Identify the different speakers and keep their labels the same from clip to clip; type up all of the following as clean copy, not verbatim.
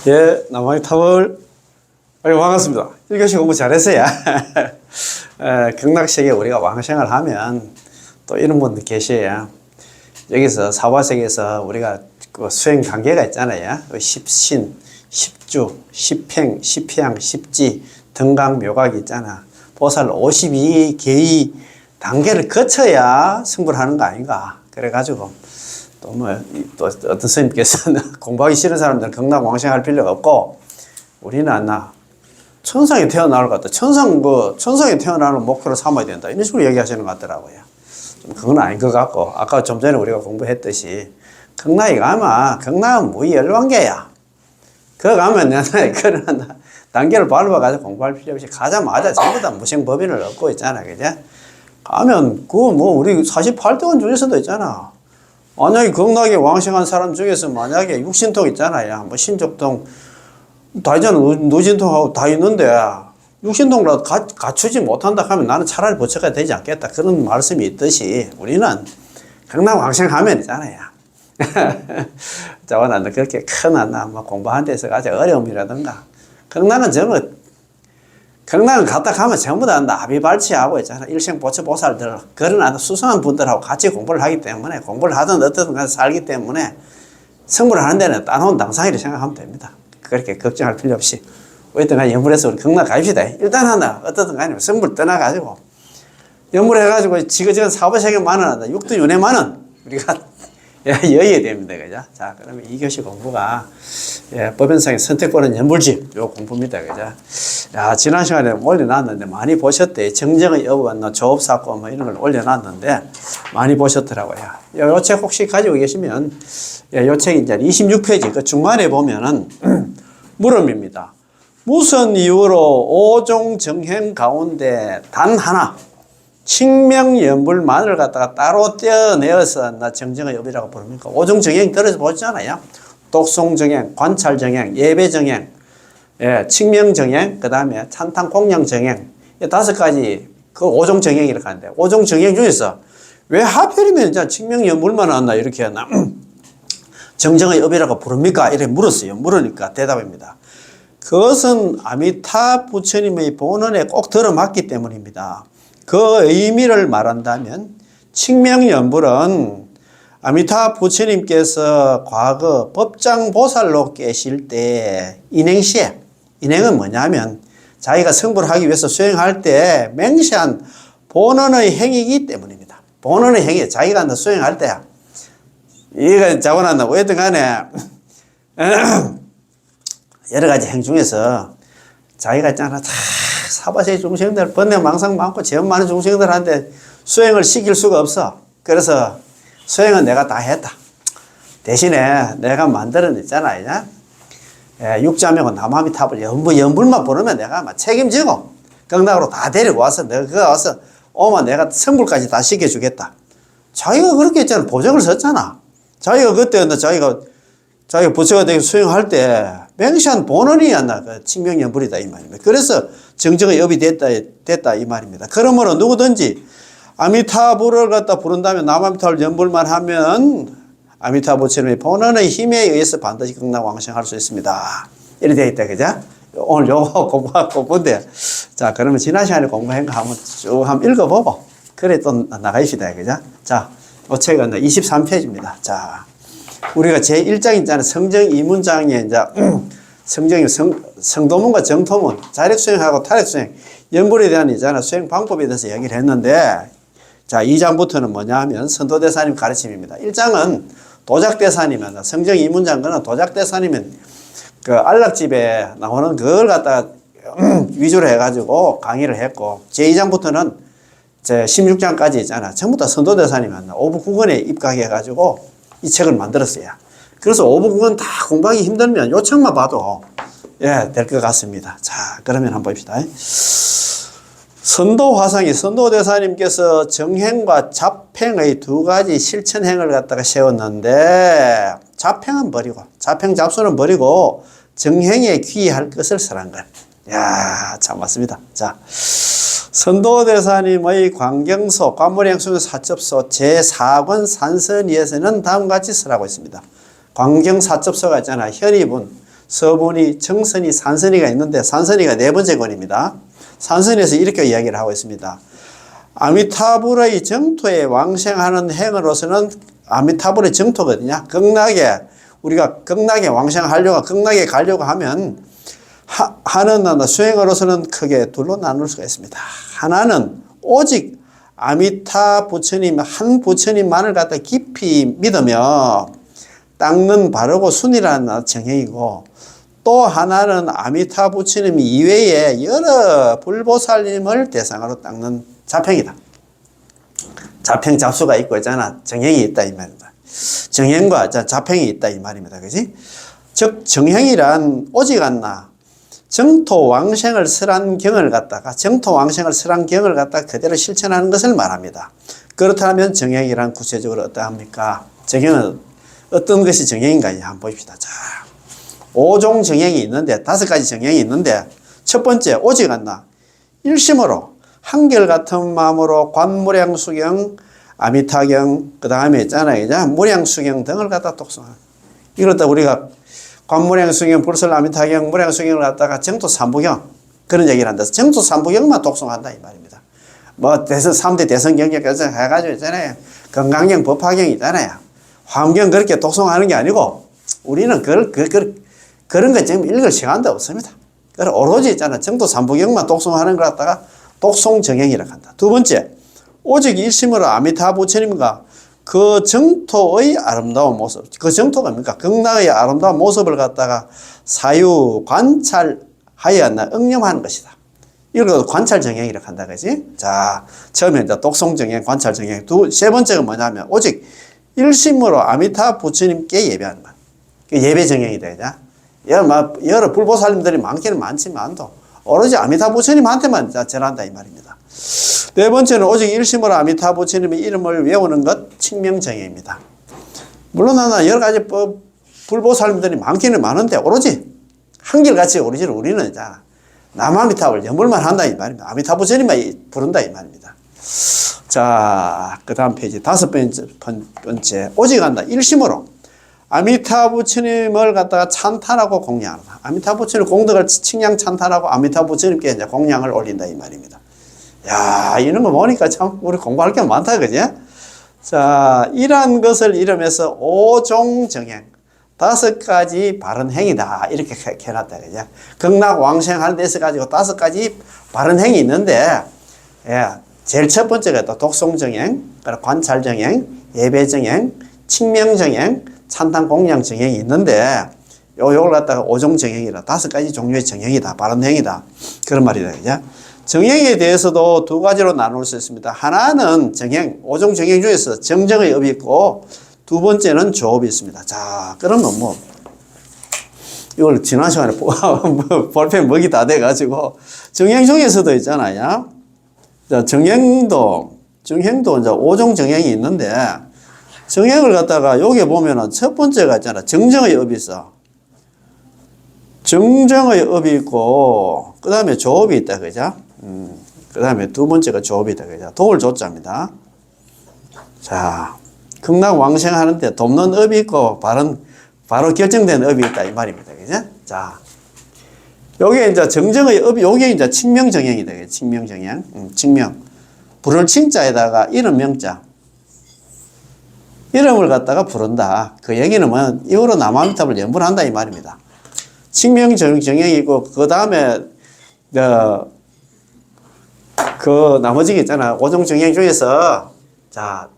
Speaker 1: 예, 남한의 탑을 반갑습니다. 1교시 공부 잘했어요. 극락세계 우리가 왕생을 하면 또 이런 분들 계셔요. 여기서 사화세계에서 우리가 그 수행 단계가 있잖아요. 십신, 십주, 십행, 십향, 십지, 등강, 묘각이 있잖아. 보살 52개의 단계를 거쳐야 승부를 하는 거 아닌가. 그래가지고 또 어떤 스님께서는 공부하기 싫은 사람들은 극락왕생할 필요가 없고 우리는 천상에 태어나는 것 같다. 천상에 태어나는 목표를 삼아야 된다. 이런 식으로 얘기하시는 것 같더라고요. 좀 그건 아닌 것 같고, 아까 좀 전에 우리가 공부했듯이 극락에 가면 극락은 무의열반계야. 그거 가면 그런 단계를 밟아가지고 공부할 필요 없이 가자마자 전부 다 무생법인을 얻고 있잖아. 그죠? 가면 우리 48대원 중에서도 있잖아. 만약에 극락에 왕생한 사람 중에서 만약에 육신통 있잖아요. 신족통 다 있잖아. 누진통하고 다 있는데 육신통이라도 갖추지 못한다 하면 나는 차라리 부처가 되지 않겠다. 그런 말씀이 있듯이 우리는 극락 왕생하면 있잖아요. 저는 그렇게 큰 공부하는 데서 가지 어려움이라든가 극락은 갔다 가면 전부 다 나비발치하고 있잖아. 일생보처보살들 그런 수상한 분들하고 같이 공부를 하기 때문에 공부를 하든 어떻든 가서 살기 때문에 성불을 하는 데는 따놓은 당상이라 생각하면 됩니다. 그렇게 걱정할 필요 없이 어쨌든 간에 연불해서 우리 극락 가입시다. 일단 어떻든 간에 성불 떠나가지고 연불해가지고 지그지근 사법세계 만원 육두윤회 만원 우리가 여의야 됩니다. 그죠? 자, 그러면 2교시 공부가 법연상의 선택권은 연불집 요 공부입니다. 그죠? 야, 지난 시간에 올려놨는데 많이 보셨대. 정정의 여부가 조업사건 이런 걸 올려놨는데 많이 보셨더라고요. 요 책 혹시 가지고 계시면 요 책이 이제 26페이지 그 중간에 보면은 물음입니다. 무슨 이유로 오종 정행 가운데 단 하나 칭명연불만을 갖다가 따로 떼어내어서 정정의 업이라고 부릅니까? 오종 정행 떨어져 보잖아요. 독송 정행, 관찰 정행, 예배 정행, 칭명 정행, 그 다음에 찬탄 공양 정행, 5가지 그 오종 정행이라고 하는데 오종 정행 중에서 왜 하필이면 이제 칭명연불만 한다 이렇게 하나 정정의 업이라고 부릅니까? 이렇게 물었어요. 물으니까 대답입니다. 그것은 아미타 부처님의 본원에 꼭 들어맞기 때문입니다. 그 의미를 말한다면 칭명연불은 아미타 부처님께서 과거 법장보살로 계실 때 인행시에 인행은 뭐냐면 자기가 성불을 하기 위해서 수행할 때 맹세한 본원의 행위이기 때문입니다. 본원의 행위 자기가 수행할 때 이거 자고난다. 어쨌든 간에 여러 가지 행 중에서 자기가 있잖아 사바세계 중생들 번뇌망상 많고 죄업 많은 중생들한테 수행을 시킬 수가 없어. 그래서 수행은 내가 다 했다. 대신에 내가 만들어냈잖아. 육자명은 남아미탑을 연불만 부르면 내가 책임지고 극락으로 다 데리고 와서 내가 그거 와서 오면 내가 성불까지 다 시켜주겠다. 자기가 그렇게 했잖아. 보적을 썼잖아. 자기가 그때 자기가 부처가 되게 수행할 때 맹시한 본원이었나 그 칭명연불이다 이 말입니다. 그래서 정정의 업이 됐다 이 말입니다. 그러므로 누구든지 아미타불을 갖다 부른다면 남아미타불 연불만 하면 아미타 부처님의 본원의 힘에 의해서 반드시 극락왕생할 수 있습니다. 이렇게 되어 있다, 그죠? 오늘 요거 공부하고 본데, 자, 그러면 지난 시간에 공부한 거 한번 쭉 한번 읽어보고, 그래 또 나가십시다, 그죠? 자, 이 책은 23페이지입니다. 자, 우리가 제1장 있잖아요. 성정 2문장에 이제, 성도문과 정토문, 자력수행하고 타력수행, 연불에 대한 있잖아. 수행 방법에 대해서 얘기를 했는데, 자, 2장부터는 뭐냐 하면 선도대사님 가르침입니다. 1장은 도작대사님입니다. 성정 2문장은 도작대사님은 그 안락집에 나오는 그걸 갖다가 위주로 해가지고 강의를 했고, 제2장부터는 제 16장까지 있잖아. 전부 다 선도대사님입니다. 오부국원에 입각해가지고 이 책을 만들었어요. 그래서 오부국원 다 공부하기 힘들면 요 책만 봐도 될 것 같습니다. 자, 그러면 한번 봅시다. 선도화상이 선도대사님께서 정행과 잡행의 2가지 실천행을 갖다가 세웠는데 잡행은 버리고 잡행 잡수는 버리고 정행에 귀의할 것을 설한 것. 야, 참 맞습니다. 자, 선도대사님의 광경소 관물행수는 사첩소 제4권 산선위에서는 다음과 같이 설하고 있습니다. 광경사첩소가 있잖아. 현입은 서분위, 정선위, 산선위가 있는데 산선위가 네 번째 권입니다. 산선위에서 이렇게 이야기를 하고 있습니다. 아미타불의 정토에 왕생하는 행으로서는 아미타불의 정토거든요. 극락에 우리가 극락에 왕생하려고 극락에 가려고 하면 하는 수행으로서는 크게 둘로 나눌 수가 있습니다. 하나는 오직 아미타 부처님 한 부처님만을 갖다 깊이 믿으며 닦는 바르고 순이라는 정행이고, 또 하나는 아미타 부처님 이외에 여러 불보살님을 대상으로 닦는 자평이다. 자평 잡수가 있고 있잖아. 정행이 있다 이 말입니다. 정행과 자평이 있다 이 말입니다. 그지? 즉 정행이란 오직 않나 정토 왕생을 설한 경을 갖다가 그대로 실천하는 것을 말합니다. 그렇다면 정행이란 구체적으로 어떠합니까? 정행은 어떤 것이 정행인가 한번 봅시다. 자, 5종 정행이 있는데 5가지 정행이 있는데, 첫 번째 오직 않나 일심으로 한결같은 마음으로 관무량수경, 아미타경, 그 다음에 있잖아요. 무량수경 등을 갖다 독송하는. 이걸 갖다 우리가 관무량수경, 불설, 아미타경, 무량수경을 갖다가 정토 삼부경 그런 얘기를 한다. 정토 삼부경만 독송한다 이 말입니다. 뭐 대선 3대 대선 경력에서 해가지고 있잖아요. 건강경, 법화경 있잖아요. 화엄경 그렇게 독송하는 게 아니고 우리는 그런 거 지금 읽을 시간도 없습니다. 그래서 오로지 있잖아. 정토 삼부경만 독송하는 걸 갖다가 독송정행이라고 한다. 두 번째, 오직 일심으로 아미타 부처님과 그 정토의 아름다운 모습, 그 정토가 뭡니까? 극락의 아름다운 모습을 갖다가 사유 관찰하여 응념하는 것이다. 이걸 관찰정행이라고 한다, 그지? 자, 처음에 이제 독송정행, 관찰정행. 세 번째가 뭐냐면, 오직 일심으로 아미타 부처님께 예배하는 것. 예배정행이 되냐? 여러 불보살님들이 많기는 많지만도, 오로지 아미타 부처님한테만 절한다, 이 말입니다. 네 번째는 오직 일심으로 아미타 부처님의 이름을 외우는 것, 칭명정행입니다. 물론 하나 여러 가지 불보살님들이 많기는 많은데, 오로지 한결같이 오로지 우리는 남아미타불 연불만 한다 이 말입니다. 아미타 부처님만 부른다 이 말입니다. 자, 그 다음 페이지 5번째 오직 한다 일심으로 아미타 부처님을 갖다가 찬탄하고 공양한다. 아미타 부처님 공덕을 칭양 찬탄하고 아미타 부처님께 이제 공양을 올린다 이 말입니다. 야, 이런 거 보니까 참 우리 공부할 게 많다 그지? 자, 이러한 것을 이름해서 5종 정행 5가지 바른 행위다 이렇게 해놨다 그죠? 극락 왕생하는 데서 가지고 5가지 바른 행위 있는데, 예, 제일 첫 번째가 또 독송정행, 관찰정행, 예배정행, 칭명정행, 찬탄 공양정행이 있는데, 요걸 갖다가 5종 정행이라 5가지 종류의 정행이다, 바른 행위다 그런 말이다 그죠? 정행에 대해서도 2가지로 나눌 수 있습니다. 하나는 정행, 5종 정행 중에서 정정의 업이 있고, 두 번째는 조업이 있습니다. 자, 그러면 이걸 지난 시간에 볼펜 먹이 다 돼가지고, 정행 중에서도 있잖아요. 자, 정행도 이제 5종 정행이 있는데, 정행을 갖다가 여기 보면은 첫 번째가 있잖아. 정정의 업이 있어. 정정의 업이 있고, 그 다음에 조업이 있다, 그죠? 그 다음에 두 번째가 조업이 있다, 그죠? 도울 조자입니다. 자, 극락 왕생하는데 돕는 업이 있고, 바로 결정된 업이 있다, 이 말입니다. 그죠? 자, 요게 이제 정정의 업이, 요게 이제 칭명정행이다. 칭명정행. 칭명. 부를 칭자에다가 이름 명자. 이름을 갖다가 부른다. 그 얘기는 뭐, 이후로 남아미탑을 연불 한다, 이 말입니다. 칭명정행이고, 그 다음에, 그 나머지가 있잖아. 5종 정행 중에서, 자,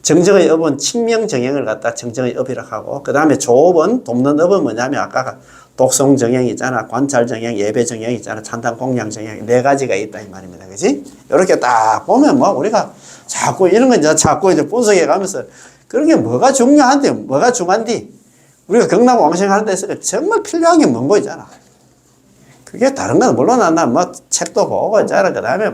Speaker 1: 정정의 업은 칭명정행을 갖다 정정의 업이라고 하고, 그 다음에 조업은, 돕는 업은 뭐냐면, 아까 독송정행 있잖아. 관찰정행, 예배정행 있잖아. 찬탄 공양정행. 4가지가 있다, 이 말입니다. 그지? 이렇게 딱 보면 우리가 자꾸 이런 거 이제 자꾸 이제 분석해 가면서, 그런 게 뭐가 중요한데, 뭐가 중요한디? 우리가 극락 왕생하는 데서 정말 필요한 게 뭔 거 있잖아. 그게 다른 건 물론 책도 보고 있잖아. 그 다음에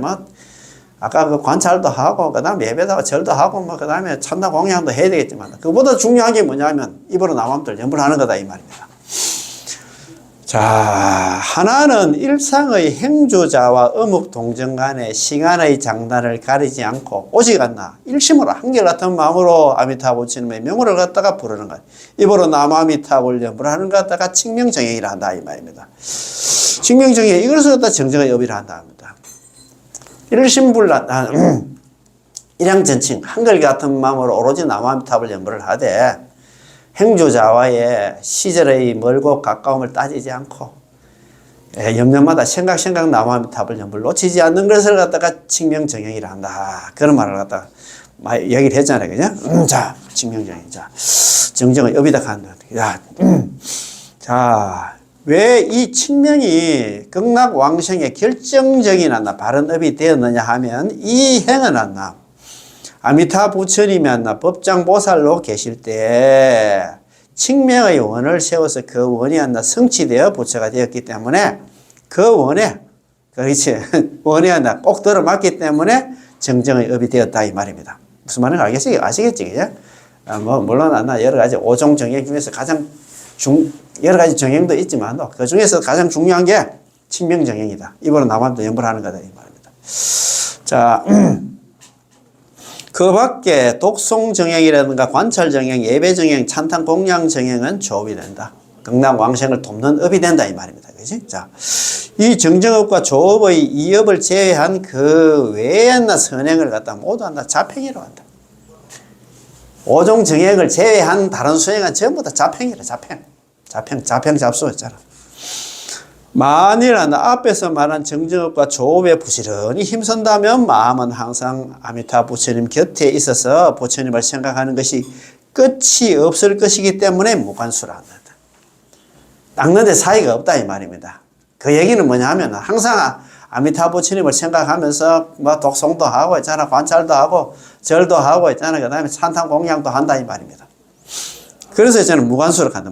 Speaker 1: 아까 그 관찰도 하고, 그 다음에 예배도 하고, 절도 하고, 그 다음에 찬탄 공양도 해야 되겠지만, 그보다 중요한 게 뭐냐면, 입으로 남함들 연불하는 거다, 이 말입니다. 자, 하나는 일상의 행주자와 어묵동정 간의 시간의 장단을 가리지 않고 오직 않나 일심으로 한결같은 마음으로 아미타 부처님의 명호를 갖다가 부르는 것. 입으로 남아미타불 연불 하는 것 갖다가 칭명정행이라 한다 이 말입니다. 칭명정행 이것을 갖다 정정의 업이라 한다 합니다. 일심불란 일양전칭 한결같은 마음으로 오로지 남아미타불 연불을 하되 행주자와의 시절의 멀고 가까움을 따지지 않고 염려마다 생각 남아미타불 연불 놓치지 않는 것을 갖다가 칭명정행이라 한다. 그런 말을 갖다가 얘기를 했잖아요. 그죠? 자, 칭명정행. 자, 정정의 업이다 한다. 자, 왜 이 칭명이 극락왕생의 결정적인 바른 업이 되었느냐 하면 이 행은 아미타 부처님이 법장보살로 계실 때 칭명의 원을 세워서 그 원이 성취되어 부처가 되었기 때문에 그 원에 그렇지 원이 꼭 들어맞기 때문에 정정의 업이 되었다 이 말입니다. 무슨 말인지 아시겠지? 그죠? 물론 여러 가지 오종 정행 중에서 가장 여러 가지 정행도 있지만 그 중에서 가장 중요한 게 칭명 정행이다. 입으로 남아도 연불하는 거다 이 말입니다. 자. 그 밖에 독송정행이라든가 관찰정행, 예배정행, 찬탄공양정행은 조업이 된다. 극락왕생을 돕는 업이 된다 이 말입니다. 그치? 자, 이 정정업과 조업의 이 업을 제외한 그 외의 선행을 갖다 모두 자팽이라고 한다. 오종정행을 제외한 다른 수행은 전부 다 자팽이라 자팽 잡수 있잖아. 만일 앞에서 말한 정정업과 조업에 부지런히 힘쓴다면 마음은 항상 아미타 부처님 곁에 있어서 부처님을 생각하는 것이 끝이 없을 것이기 때문에 무관수라 한다. 닦는데 사이가 없다 이 말입니다. 그 얘기는 뭐냐 하면 항상 아미타 부처님을 생각하면서 독송도 하고 있잖아. 관찰도 하고 절도 하고 있잖아. 그 다음에 찬탄 공양도 한다 이 말입니다. 그래서 저는 무관수로 간다.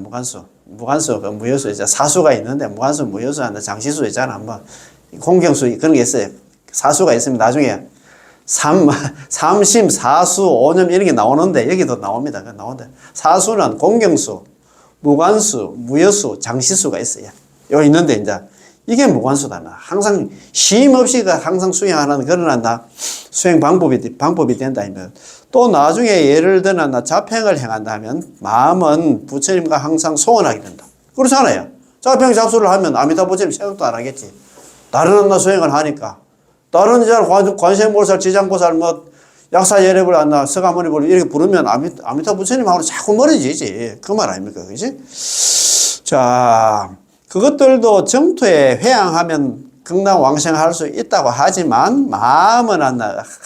Speaker 1: 무관수, 그 무효수, 이제 사수가 있는데, 무관수, 무효수, 장시수 있잖아. 공경수, 그런 게 있어요. 사수가 있으면 나중에 삼심, 사수, 오념 이런 게 나오는데, 여기도 나옵니다. 사수는 공경수, 무관수, 무효수, 장시수가 있어요. 여기 있는데, 이제, 이게 무관수다. 항상, 쉼 없이 항상 수행하는 그런 수행 방법이 된다. 또 나중에 예를 들어 자팽을 행한다면 마음은 부처님과 항상 소원하게 된다. 그렇잖아요. 자팽 잡수를 하면 아미타 부처님 생각도 안 하겠지. 다른 수행을 하니까. 다른 관세음보살, 지장보살, 약사예reb을 서가모니를 이렇게 부르면 아미타 부처님하고는 자꾸 멀어지지. 그 말 아닙니까? 그지? 자, 그것들도 정토에 회양하면 극락왕생할 수 있다고 하지만 마음은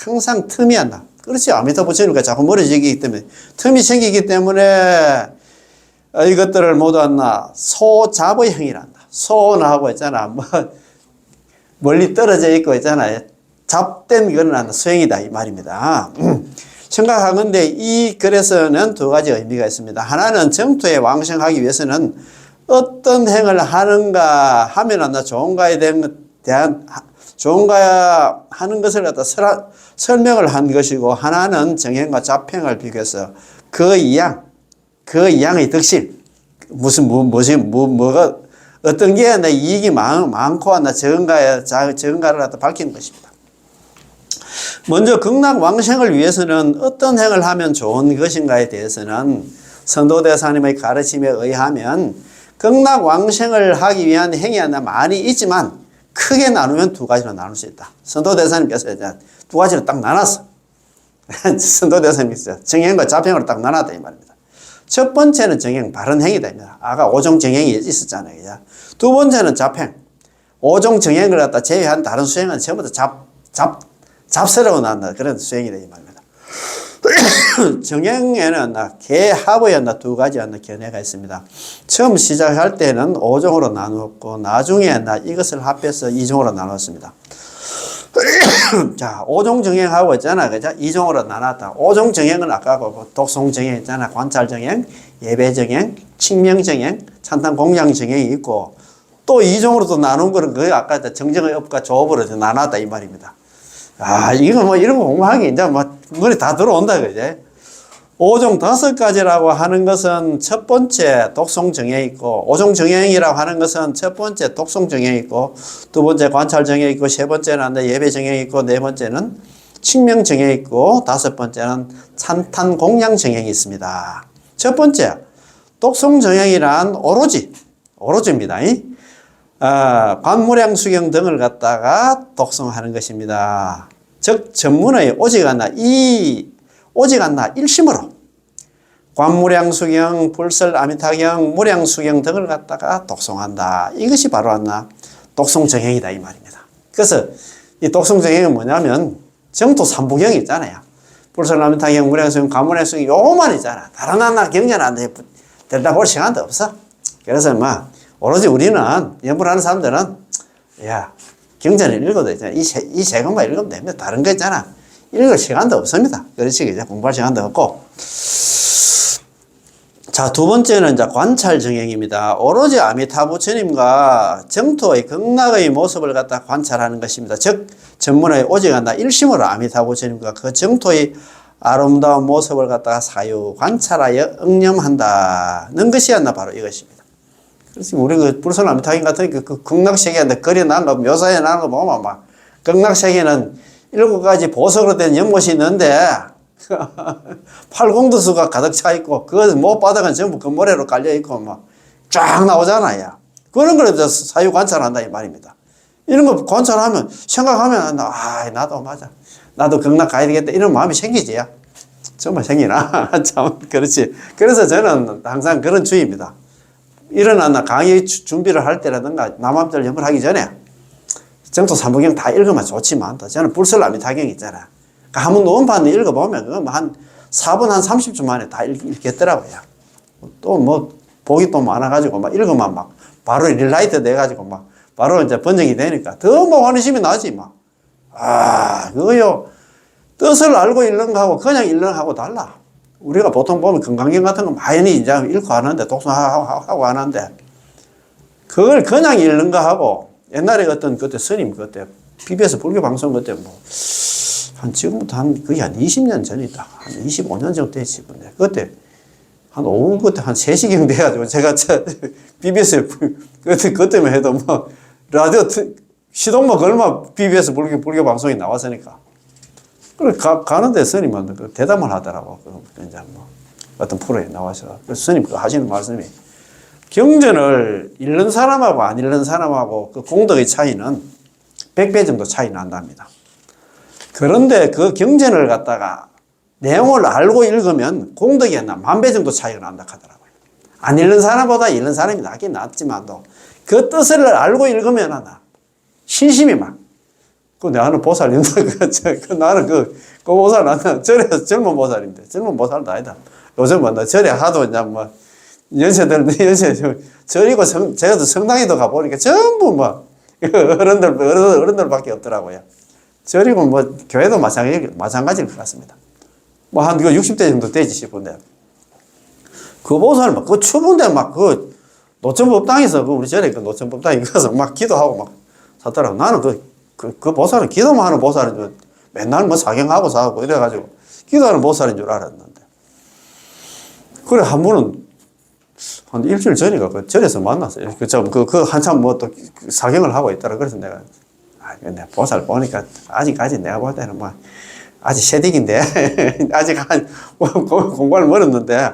Speaker 1: 항상 틈이 안 나. 그렇지. 아미타 부처님과 자꾸 멀어지기 때문에 틈이 생기기 때문에 이것들을 모두 소잡의 행위란다. 소원하고 있잖아. 멀리 떨어져 있고 있잖아요. 잡된 그런 수행이다 이 말입니다. 생각하건대 이 글에서는 두 가지 의미가 있습니다. 하나는 정토에 왕생하기 위해서는 어떤 행을 하는가 하면 좋은가에 대한 좋은가 하는 것을 갖다 설명을 한 것이고, 하나는 정행과 자팽을 비교해서 그 이양의 덕실, 뭐가, 어떤 게 이익이 많고, 적은가를 갖다 밝히는 것입니다. 먼저, 극락왕생을 위해서는 어떤 행을 하면 좋은 것인가에 대해서는 선도대사님의 가르침에 의하면, 극락왕생을 하기 위한 행위 많이 있지만, 크게 나누면 두 가지로 나눌 수 있다. 선도대사님께서 두 가지로 딱 나눴어. 선도대사님께서 정행과 자팽으로 딱 나눴다 이 말입니다. 첫 번째는 정행, 바른 행위다. 아까 오종 정행이 있었잖아요. 두 번째는 자팽. 오종 정행을 갖다 제외한 다른 수행은 전부 다 잡스러운 그런 수행이다 이 말입니다. 정행에는 개합의 두 가지 견해가 있습니다. 처음 시작할 때는 5종으로 나누었고 나중에 이것을 합해서 2종으로 나눴습니다. 자, 5종 정행하고 있잖아. 그죠? 2종으로 나눴다. 5종 정행은 아까 독송 정행 있잖아. 관찰 정행, 예배 정행, 칭명 정행, 찬탄 공양 정행이 있고, 또 2종으로 또 나눈 거는 그 아까 정정의 업과 조업으로 나눴다 이 말입니다. 이거 이런 거 공부하기 이제 눈에 다 들어온다, 그제? 5종 5가지라고 하는 것은 첫 번째 독성 정에 있고, 5종 정형이라고 하는 것은 첫 번째 독성 정에 있고, 두 번째 관찰 정에 있고, 세 번째는 예배 정에 있고, 네 번째는 칙명 정에 있고, 다섯 번째는 찬탄 공양 정형이 있습니다. 첫 번째 독성 정형이란 오로지입니다. 관무량 수경 등을 갖다가 독성하는 것입니다. 즉 전문의 오직 않나 일심으로 관무량 수경, 불설 아미타경, 무량 수경 등을 갖다가 독성한다. 이것이 바로 않나 독성 정형이다 이 말입니다. 그래서 이 독성 정형은 뭐냐면 정토 삼부경이 있잖아요. 불설 아미타경, 무량 수경, 관무량 수경 요거만 있잖아. 다른 하나 경전 안 돼. 들여다볼 시간도 없어. 그래서 오로지 우리는 연불하는 사람들은 야 경전을 읽어도 있잖아. 이 세 권만 읽으면 됩니다. 다른 거 있잖아. 읽을 시간도 없습니다. 그렇지, 이제 공부할 시간도 없고. 자, 두 번째는 이제 관찰 정형입니다. 오로지 아미타 부처님과 정토의 극락의 모습을 갖다 관찰하는 것입니다. 즉, 전문의 오직 하나 일심으로 아미타 부처님과 그 정토의 아름다운 모습을 갖다가 사유 관찰하여 응념한다는 것이 었나 바로 이것입니다. 그래서 우리 그 불설 아미타경 같은 그 극락세계한테 그려놓은 거, 묘사해 놓은 거 보면 막 극락세계는 7가지 보석으로 된 연못이 있는데 팔공도수가 가득 차 있고 그 못바닥은 전부 금모래로 깔려 있고 막 쫙 나오잖아요. 그런 걸 사유 관찰한다 이 말입니다. 이런 거 관찰하면 생각하면 나도 맞아. 나도 극락 가야 되겠다 이런 마음이 생기지. 정말 생기나? 참 그렇지. 그래서 저는 항상 그런 주의입니다. 일어나나 강의 준비를 할 때라든가 남암절 연불하기 전에 정토 삼부경 다 읽으면 좋지만 저는 불설 아미타경 있잖아. 한번 논판 읽어보면 그거 한 4분 한 30초 만에 다 읽겠더라고요. 또 복이 또 많아가지고 읽으면 바로 릴라이트 돼가지고 바로 이제 번역이 되니까 더 환희심이 나지 그거요. 뜻을 알고 읽는 거하고 그냥 읽는 거하고 달라. 우리가 보통 보면 건강경 같은 거 많이 이제 읽고 하는데 독서하고 하는데 그걸 그냥 읽는 거하고 옛날에 그때 스님 그때 BBS 불교 방송 그때 지금부터 거의 한 20년 전이다. 한 25년 정도 됐지. 근데 그때 오후 그때 한 3시경 돼가지고 제가 BBS 그때만 해도 라디오 시동만 걸면 BBS 불교 방송이 나왔으니까. 그래 가는데 스님은 대담을 하더라고. 이제 어떤 프로에 나와서 스님 하시는 말씀이 경전을 읽는 사람하고 안 읽는 사람하고 그 공덕의 차이는 100배 정도 차이 난답니다. 그런데 그 경전을 갖다가 내용을 알고 읽으면 공덕이 한 10,000배 정도 차이가 난다 하더라고요. 안 읽는 사람보다 읽는 사람이 낫긴 낫지만도 그 뜻을 알고 읽으면 신심이 나는 보살인데, 나는 그 보살, 나는 절에서 젊은 보살인데, 젊은 보살도 아니다. 요즘 절에 하도 절이고 제가 성당에도 가보니까 전부 어른들밖에 없더라고요. 절이고 교회도 마찬가지일 것 같습니다. 한 60대 정도 되지 싶은데. 그 보살 그 추운데 노천법당에서 우리 절에 노천법당에 가서 기도하고 사더라고. 나는 그 보살은 기도만 하는 보살인 줄, 맨날 사경하고 사고 이래가지고 기도하는 보살인 줄 알았는데. 그래, 한 번은 한 일주일 전인가 그 절에서 만났어요. 한참 또 사경을 하고 있더라. 그래서 내가, 근데 보살 보니까 아직까지 내가 볼 때는 아직 새댁인데, 아직 공부를 멀었는데,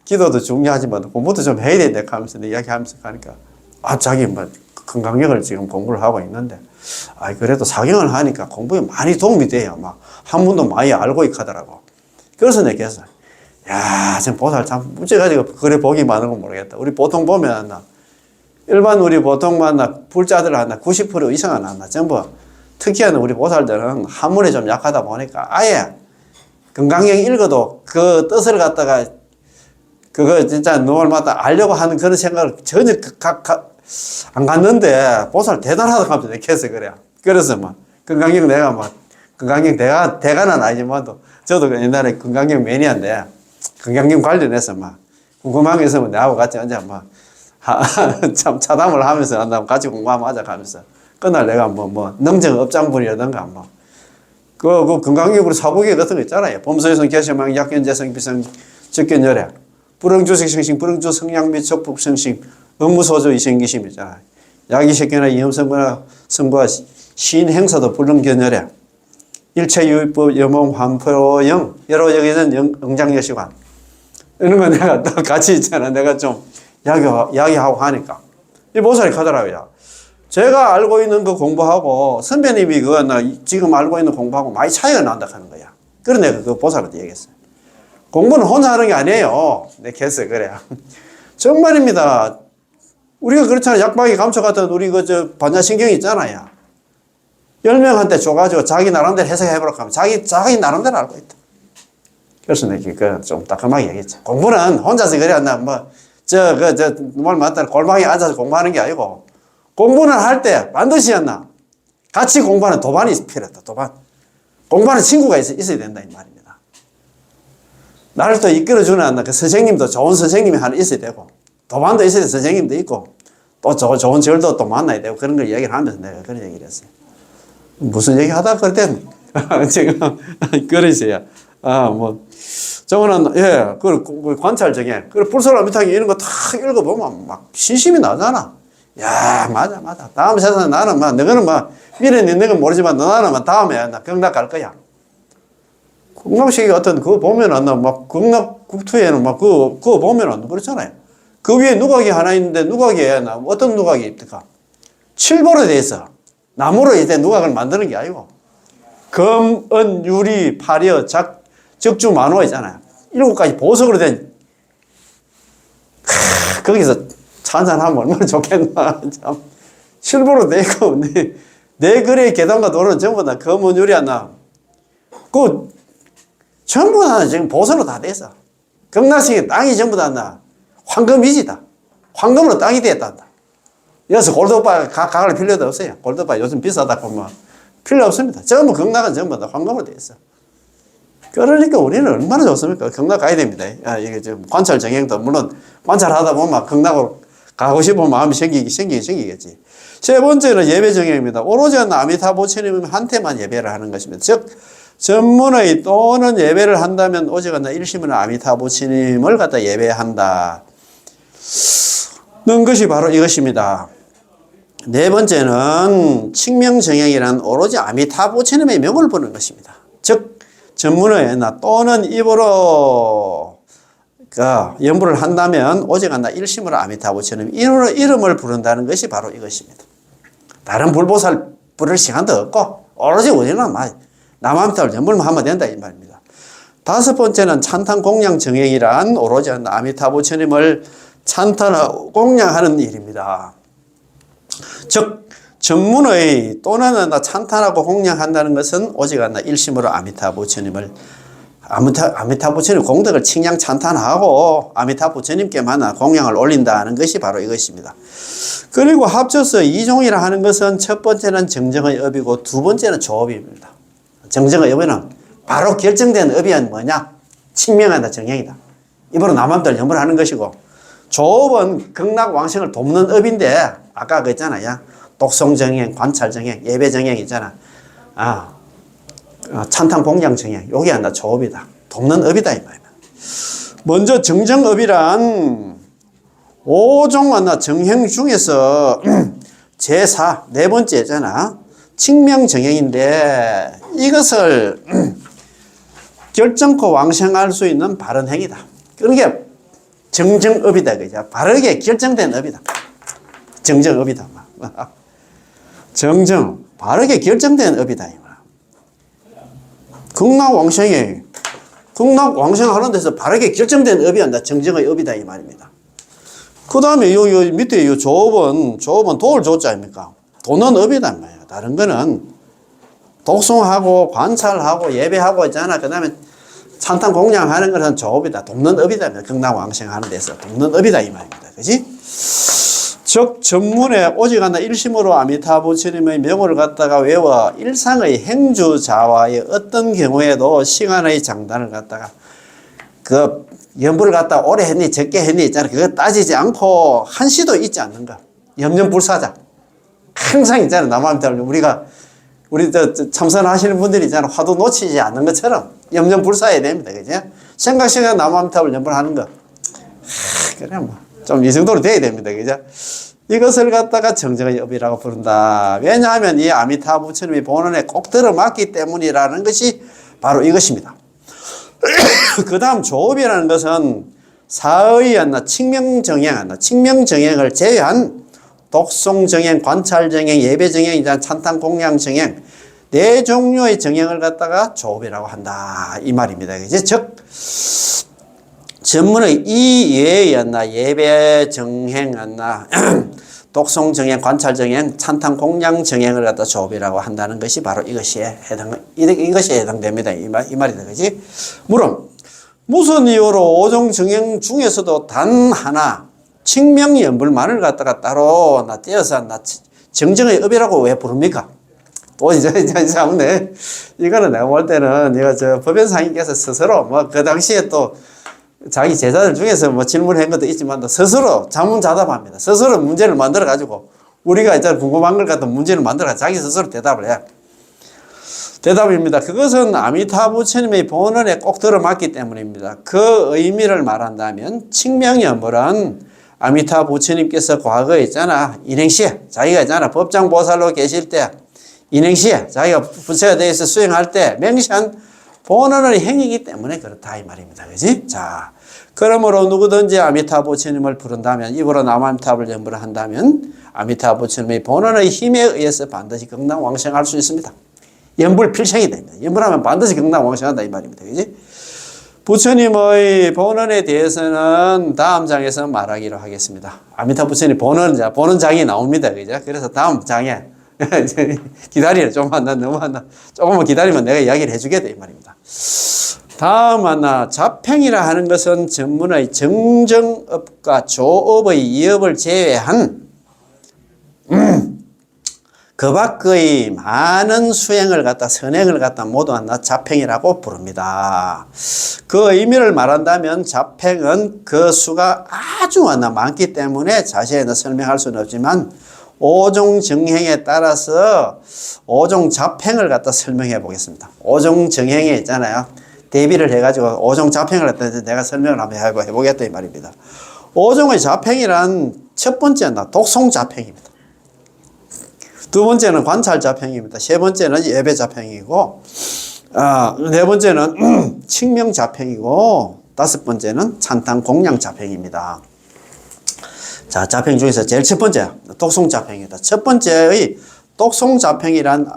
Speaker 1: 기도도 중요하지만 공부도 좀 해야 된다 하면서 이야기하면서 가니까, 자기 건강력을 지금 공부를 하고 있는데, 그래도 사경을 하니까 공부에 많이 도움이 돼요. 한문도 많이 알고 있더라고. 그래서 내가 했어. 지금 보살 참 무지가지고 그래 복이 많은 건 모르겠다. 우리 보통 보면 일반 우리 보통 불자들 90% 이상은 전부 특히나 우리 보살들은 한문에 좀 약하다 보니까 아예 건강경 읽어도 그 뜻을 갖다가 그거 진짜 노을마다 알려고 하는 그런 생각을 전혀 안 갔는데 보살 대단하다고 하면서 느꼈어. 그래서 건강경 내가 건강경 대가는 아니지만도 저도 옛날에 건강경 매니아인데 건강경 관련해서 궁금한 게 있으면 내하고 같이 앉아 참 차담을 하면서 같이 공부하면 하자 하면서 그날 내가 능정 업장분이라든가 그 건강기구로 사고계 같은 거 있잖아요. 범소유성, 개시망, 약견재성, 비성, 적견열애, 불응주색성심, 불응주성량 및 적북성심, 업무소조 이생기심 있잖아요. 약이식견화, 이염성분화, 성부화, 시인행사도 불능견열애, 일체유의법, 여몽, 환포영, 여러 여기는 응장여시관. 이런 거 내가 또 같이 있잖아. 내가 좀 이야기하고 하니까. 이 보살이 가더라고요. 제가 알고 있는 그 공부하고 선배님이 지금 알고 있는 공부하고 많이 차이가 난다 하는 거야. 그래서 내가 그 보살한테 얘기했어요. 공부는 혼자 하는 게 아니에요. 내가 했어요. 그래. 정말입니다. 우리가 그렇잖아요. 약방이 감춰갔던 우리 반야신경이 있잖아요. 10명한테 줘가지고 자기 나름대로 해석해보라고 하면 자기 나름대로 알고 있다. 그래서 내가 좀 따끔하게 얘기했죠. 공부는 혼자서 그래. 말 맞다. 골방에 앉아서 공부하는 게 아니고, 공부는 할 때 반드시 같이 공부하는 도반이 필요하다. 도반. 공부하는 친구가 있어야 된다. 이 말입니다. 나를 또 이끌어주는 그 선생님도 좋은 선생님이 하나 있어야 되고, 도반도 있어야 돼. 선생님도 있고, 또 좋은 절도 또 만나야 되고, 그런 걸 얘기를 하면서 내가 그런 얘기를 했어요. 무슨 얘기 하다 그럴 땐, 지금, 그러세요. 저거는, 그 관찰적인, 불소라 미탁이 이런 거 다 읽어보면 막 신심이 나잖아. 야, 맞아. 다음 세상에 나는 너는 미래는 너가 모르지만 나는 다음에 나 경락 갈 거야. 경락식이 어떤 그거 보면은 경락 국토에는 그거 보면은 그렇잖아요. 그 위에 누각이 하나 있는데 누각에 어떤 누각이 있을까? 칠보로 돼 있어. 나무로 이제 누각을 만드는 게 아니고 금, 은, 유리, 파려, 적주, 만호 있잖아요. 7가지 보석으로 된 거기서 한잔하면 얼마나 좋겠나. 참. 실버로 돼 있고, 내 거리의 계단과 도로는 전부 다 검은 유리야. 전부 다 지금 보석으로 다 됐어. 경락식의 땅이 전부 다 황금이지다. 황금으로 땅이 됐단다. 여기서 골드오빠 가갈 필요도 없어요. 골드오빠 요즘 비싸다고 필요 없습니다. 전부 경락은 전부 다 황금으로 돼 있어. 그러니까 우리는 얼마나 좋습니까? 경락 가야 됩니다. 이게 지금 관찰 정행도 물론 관찰하다 보면 경락으로 가고 싶은 마음이 생기겠지. 세 번째는 예배 정행입니다. 오로지 아미타부처님한테만 예배를 하는 것입니다. 즉, 전문의 또는 예배를 한다면 오직 일심은 아미타부처님을 갖다 예배한다. 는 것이 바로 이것입니다. 네 번째는 칭명정행이란 오로지 아미타부처님의 명을 부르는 것입니다. 즉, 전문의 또는 입으로 연부를 한다면 오직 일심으로 아미타부처님 이름을 부른다는 것이 바로 이것입니다. 다른 불보살 부를 시간도 없고 오로지 우리는 남아미타를 연부를 하면 된다 이 말입니다. 다섯 번째는 찬탄 공양 정행이란 오로지 아미타부처님을 찬탄하고 공양하는 일입니다. 즉 전문의 또는 찬탄하고 공양한다는 것은 오직 일심으로 아미타부처님을 아미타부처님 공덕을 칭양 찬탄하고 아미타부처님께만 공양을 올린다는 것이 바로 이것입니다. 그리고 합쳐서 이종이라 하는 것은 첫 번째는 정정의 업이고 두 번째는 조업입니다. 정정의 업은 바로 결정된 업이 뭐냐? 칭명한다, 정행이다. 입으로 남함들 염불 하는 것이고 조업은 극락왕생을 돕는 업인데 아까 그랬잖아요. 독송정행, 관찰정행, 예배정행 있잖아. 찬탄 공양정행, 요게 조업이다. 돕는 업이다 이 말이야. 먼저 정정업이란 5종 정행 중에서 제4 네 번째잖아. 칭명정행인데 이것을 결정코 왕생할 수 있는 바른 행위다. 그러니까 정정업이다 그죠? 바르게 결정된 업이다. 정정업이다. 정정, 바르게 결정된 업이다. 극락왕생이 극락왕생하는 데서 바르게 결정된 업이 정정의 업이다 이 말입니다. 그 다음에 요 밑에 요 조업은 도를 조자 아닙니까? 도는 업이다 말이야. 다른 거는 독송하고 관찰하고 예배하고 있잖아. 그 다음에 찬탄 공양하는 것은 조업이다. 돕는 업이다. 극락왕생하는 데서 돕는 업이다 이 말입니다. 그지? 즉 전문에 오직 일심으로 아미타부처님의 명호를 갖다가 외워 일상의 행주자와의 어떤 경우에도 시간의 장단을 갖다가 그 연부를 갖다가 오래 했니 적게 했니 있잖아. 그거 따지지 않고 한시도 잊지 않는 거. 염려불사자. 항상 있잖아. 남아미타 우리가 우리 참선하시는 분들이 있잖아. 화두 놓치지 않는 것처럼 염전불사해야 됩니다. 그죠? 생각 나무아미타불 염불하는 거. 그래, 뭐. 좀 이 정도로 돼야 됩니다. 그죠? 이것을 갖다가 정정의 업이라고 부른다. 왜냐하면 이 아미타 부처님이 본원에 꼭 들어맞기 때문이라는 것이 바로 이것입니다. 그 다음 조업이라는 것은 사의였나 칙명정행였나 칙명정행을 제외한 독송정행, 관찰정행, 예배정행, 찬탄공양정행 네 종류의 정행을 갖다가 조업이라고 한다 이 말입니다. 이제 즉 전문의 이예였나 예배정행였나 독송정행, 관찰정행, 찬탄공양정행을 갖다 조업이라고 한다는 것이 바로 이것이 해당됩니다. 이 말이다. 그지? 물론 무슨 이유로 오종정행 중에서도 단 하나 칙명연불만을 갖다가 따로 떼어서 정정의 업이라고 왜 부릅니까? 또 이제 없네. 이거는 내가 볼 때는 이거 법연상인께서 스스로 그 당시에 또 자기 제자들 중에서 질문한 것도 있지만 스스로 자문자답합니다. 스스로 문제를 만들어 가지고 우리가 이제 궁금한 걸 갖다 문제를 만들어 자기 스스로 대답을 해요. 대답입니다. 그것은 아미타 부처님의 본원에 꼭 들어맞기 때문입니다. 그 의미를 말한다면 칙명연불은 아미타 부처님께서 과거에 있잖아 인행시에 자기가 있잖아 법장보살로 계실 때 인행시에 자기가 부처에 대해서 수행할 때 명시한 본원의 행위이기 때문에 그렇다 이 말입니다. 그지? 자, 그러므로 누구든지 아미타 부처님을 부른다면 입으로 남아미타불 연불을 한다면 아미타 부처님의 본원의 힘에 의해서 반드시 극락왕생할 수 있습니다. 연불 필생이 됩니다. 연불하면 반드시 극락왕생한다 이 말입니다. 그지? 부처님의 본원에 대해서는 다음 장에서 말하기로 하겠습니다. 아미타 부처님 본원 장이 나옵니다. 그죠? 그래서 다음 장에 기다리라. 조금만 기다리면 내가 이야기를 해주겠다 이 말입니다. 다음 하나 자팽이라 하는 것은 전문의 정정업과 조업의 이업을 제외한 그 밖의 많은 수행을 갖다 선행을 갖다 모두 하나 자팽이라고 부릅니다. 그 의미를 말한다면 자팽은 그 수가 아주 많기 때문에 자세히 설명할 수는 없지만 오종 정행에 따라서 오종 자팽을 갖다 설명해 보겠습니다. 오종 정행에 있잖아요. 대비를 해가지고 오종 자팽을 갖다 내가 설명을 한번 해보겠다 이 말입니다. 오종의 자팽이란 첫 번째는 독송 자팽입니다. 두 번째는 관찰 자팽입니다. 세 번째는 예배 자팽이고, 네 번째는 칙명 자팽이고, 다섯 번째는 찬탄 공양 자팽입니다. 자, 자팽 중에서 제일 첫 번째 독송 자팽이다. 첫 번째의 독송 자팽이란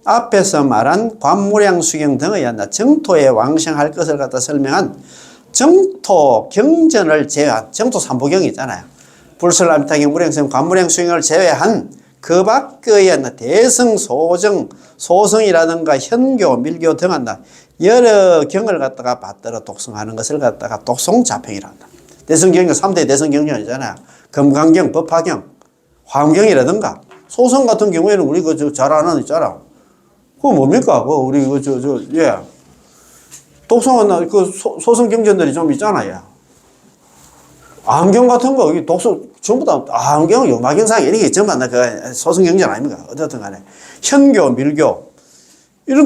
Speaker 1: 앞에서 말한 관무량 수경 등의 정토에 왕생할 것을 갖다 설명한 정토 경전을 제외한 정토 삼부경이 있잖아요. 불설암타경 무량성 관무량 수경을 제외한 그 밖의 대성, 소정, 소성이라든가 현교, 밀교 등한 여러 경을 갖다가 받들어 독성하는 것을 갖다가 독송자팽이라 한다. 대성경전, 3대 대성경전이잖아요. 금강경, 법화경, 화엄경이라든가 소성 같은 경우에는 우리 잘 아는 있잖아. 그거 뭡니까? 우리 독송한 소성 경전들이 좀 있잖아요. 암경 같은 거, 독서, 전부 다, 암경, 요마경상, 이런 게 전부 다 그 소승경전 아닙니까? 어쨌든 간에. 현교, 밀교,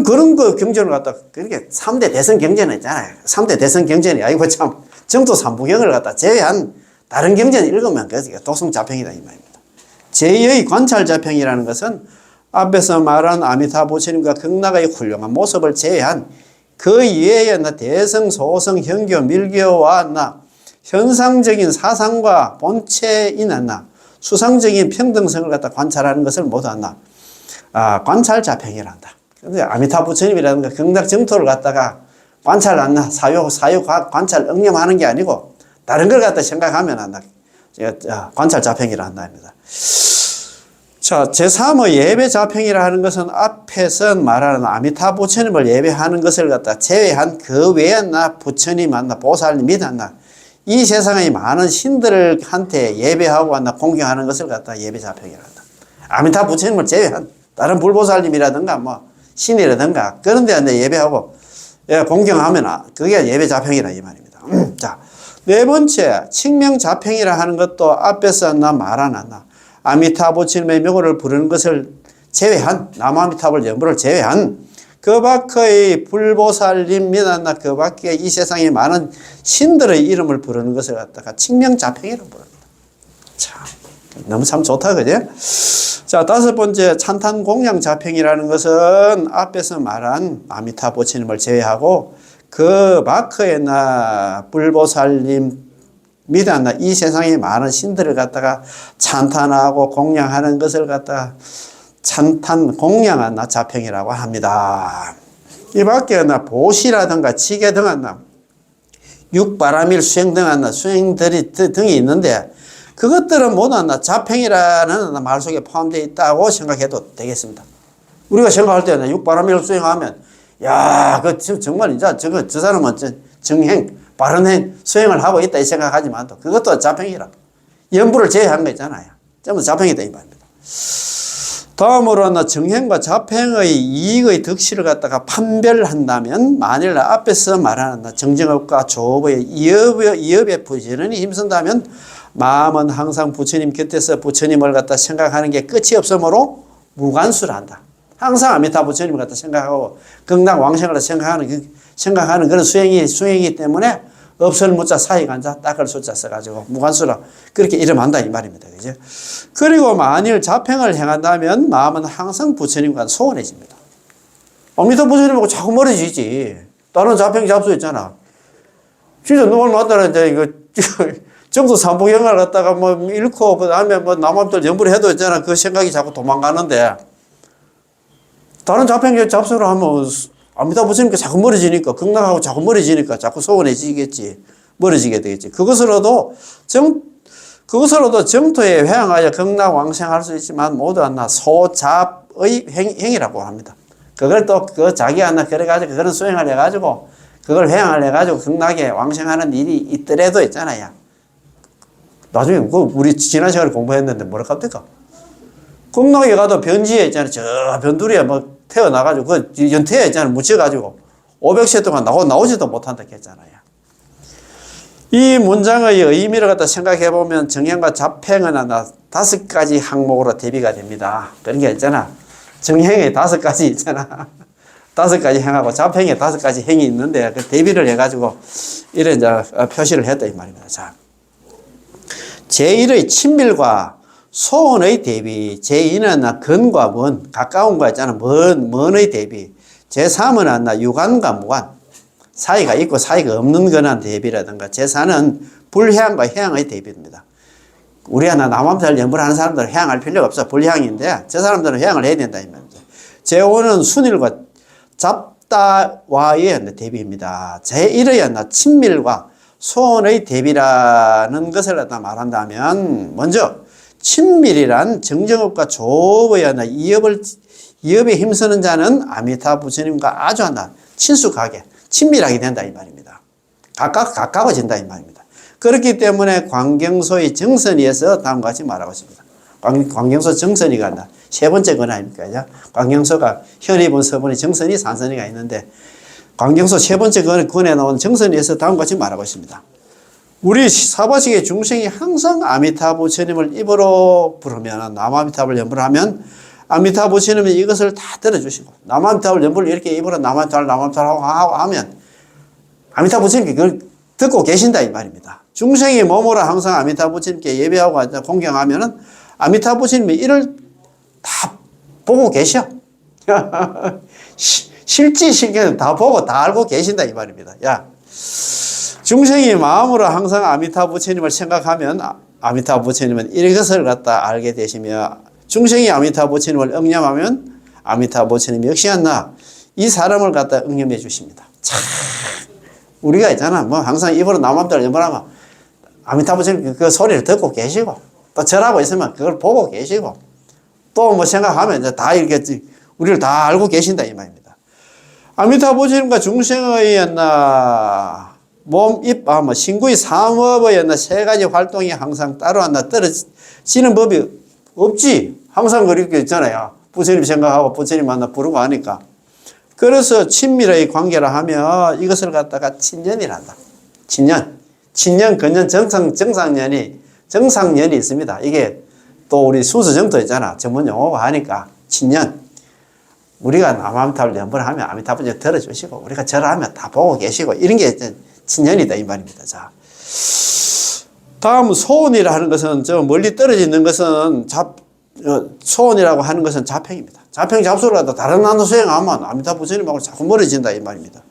Speaker 1: 그런 경전을 갖다, 그렇게 3대 대선 경전이 있잖아요. 3대 대선 경전이, 아이고 참, 정토 3부경을 갖다 제외한 다른 경전 읽으면 그게 독성자평이다, 이 말입니다. 제2의 관찰자평이라는 것은 앞에서 말한 아미타 부처님과 극락의 훌륭한 모습을 제외한 그 이외의 대성, 소성, 현교, 밀교와 현상적인 사상과 본체인 수상적인 평등성을 갖다 관찰하는 것을 모두 관찰자평이란다. 근데 아미타 부처님이라든가 극락 정토를 갖다가 관찰한다. 사유 관찰 응념하는 게 아니고 다른 걸 갖다 생각하면 관찰자평이라 한답니다. 자, 제3의 예배자평이라 하는 것은 앞에서 말하는 아미타 부처님을 예배하는 것을 갖다 제외한 그 외에 부처님 보살님 이 세상의 많은 신들한테 예배하고 공경하는 것을 갖다 예배자평이라 한다. 아미타 부처님을 제외한 다른 불보살님이라든가 신이라든가 그런 데 예배하고 공경하면 그게 예배자평이라 이 말입니다. 자, 네 번째 칙명자평이라 하는 것도 앞에서 말한 아미타 부처님의 명호를 부르는 것을 제외한, 남아미타불 연불을 제외한 그 밖의 불보살님이나 그 밖에 이 세상에 많은 신들의 이름을 부르는 것을 갖다가 칭명자평이라고 부릅니다. 참, 너무 참 좋다, 그죠? 자, 다섯 번째, 찬탄공양자평이라는 것은 앞에서 말한 아미타 부처님을 제외하고 그 마크에나 불보살님 미다나 이 세상에 많은 신들을 갖다가 찬탄하고 공양하는 것을 갖다가 찬탄 공양한 자평이라고 합니다. 이 밖에 보시라든가 지계 등한 육바라밀 수행 등한 수행들이 등이 있는데 그것들은 모두 자평이라는 말 속에 포함되어 있다고 생각해도 되겠습니다. 우리가 생각할 때는 육바라밀 수행하면 야, 그 정말 이제 저 사람은 정행, 바른 수행을 하고 있다 이 생각하지만 또 그것도 자평이라. 연부를 제외한 거 있잖아요. 전부 자평이다 이 말입니다. 다음으로는 정행과 자평의 이익의 득실을 갖다가 판별한다면 만일 앞에서 말하는 정정업과 조업의 이업에 부지런히 힘쓴다면 마음은 항상 부처님 곁에서 부처님을 갖다 생각하는 게 끝이 없으므로 무관수를 한다. 항상 아미타 부처님을 갖다 생각하고 극락왕생을 생각하는 그런 수행이기 때문에 없을 무자 사이간자 닦을 수자 써가지고 무관수라 그렇게 이름한다 이 말입니다. 그죠? 그리고 만일 자평을 행한다면 마음은 항상 부처님과 소원해집니다. 아미타 부처님하고 자꾸 멀어지지. 다른 자평 잡수 있잖아. 진짜 누굴 만나라 이제 이거 정도 삼부경을 갖다가 뭐 잃고 그 다음에 뭐 남한들 연부를 해도 있잖아. 그 생각이 자꾸 도망가는데 다른 자평 잡수를 하면 아미타 부처님께 자꾸 멀어지니까 극락하고 자꾸 멀어지니까 자꾸 소원해지겠지. 멀어지게 되겠지. 그것으로도 정토에 회항하여 극락왕생할 수 있지만 모두 하나 소잡의 행위라고 합니다. 그걸 또 그 자기 하나 그래가지고 그런 수행을 해가지고 그걸 회항을 해가지고 극락에 왕생하는 일이 있더라도 있잖아요. 나중에 우리 지난 시간에 공부했는데 뭐라 합니까? 극락에 가도 변지에 있잖아요. 저 변두리에 뭐 태어나가지고 그 연태에 있잖아요. 묻혀가지고 500세 동안 나오지도 못한다 했잖아요. 이 문장의 의미를 갖다 생각해보면 정행과 자평은 하나 5가지 항목으로 대비가 됩니다. 그런 게 있잖아. 정행에 5가지 있잖아. 5가지 행하고 자평에 5가지 행이 있는데 그 대비를 해가지고 이런 이제 표시를 했다 이 말입니다. 자, 제1의 친밀과 소원의 대비, 제2는 근과 먼, 가까운 거 있잖아. 먼의 대비. 제3은 유관과 무관, 사이가 있고 사이가 없는 거나 대비라든가. 제4는 불향과 향의 대비입니다. 우리 남암살 연불 하는 사람들은 향할 필요가 없어. 불향인데 저 사람들은 향을 해야 된다 이 말이죠. 제5는 순일과 잡다와의 대비입니다. 제1의 친밀과 소원의 대비라는 것을 말한다면 먼저 친밀이란 정정업과 조업의 이업에 힘쓰는 자는 아미타 부처님과 아주 친숙하게 친밀하게 된다 이 말입니다. 가까워진다 이 말입니다. 그렇기 때문에 광경소의 정선이에서 다음과 같이 말하고 있습니다. 광경소 정선이가 세 번째 건 아닙니까? 광경소가 현이분, 서분이, 정선이, 산선이가 있는데 광경소 세 번째 권에 나온 정선이에서 다음과 같이 말하고 있습니다. 우리 사바세계 중생이 항상 아미타 부처님을 입으로 부르면 남아미타불 연불을 하면 아미타 부처님이 이것을 다 들어주시고 남아미타불 연불을 이렇게 입으로 남아미타불 하고 하면 아미타 부처님께 그걸 듣고 계신다 이 말입니다. 중생이 몸으로 항상 아미타 부처님께 예배하고 공경하면은 아미타 부처님이 이를 다 보고 계셔. 실질신경은 다 보고 다 알고 계신다 이 말입니다. 야, 중생이 마음으로 항상 아미타 부처님을 생각하면 아미타 부처님은 이것을 갖다 알게 되시며 중생이 아미타 부처님을 응념하면 아미타 부처님 역시 이 사람을 갖다 응념해 주십니다. 참, 우리가 있잖아. 뭐 항상 입으로 남함들 연불하면 아미타 부처님 그 소리를 듣고 계시고 또 절하고 있으면 그걸 보고 계시고 또 뭐 생각하면 이제 다 이렇게 우리를 다 알고 계신다 이 말입니다. 아미타 부처님과 중생의 몸, 입, 신구의 삼업의 세 가지 활동이 항상 따로 떨어지는 법이 없지. 항상 그렇게 있잖아요. 부처님 생각하고 부처님 부르고 하니까. 그래서 친밀의 관계라 하면 이것을 갖다가 친년이란다. 친년, 근년, 정상년이 있습니다. 이게 또 우리 순수정토 있잖아. 전문 용어가 하니까 친년. 우리가 남아미타불 연불하면 아미타불 들어주시고, 우리가 절하면 다 보고 계시고, 이런 게 친년이다, 이 말입니다. 자. 다음, 소원이라 하는 것은, 저 멀리 떨어져 있는 것은 소원이라고 하는 것은 자평입니다. 자평 잡수를 갖다 다른 나도 수행하면 아미타 부처님하고 자꾸 멀어진다, 이 말입니다.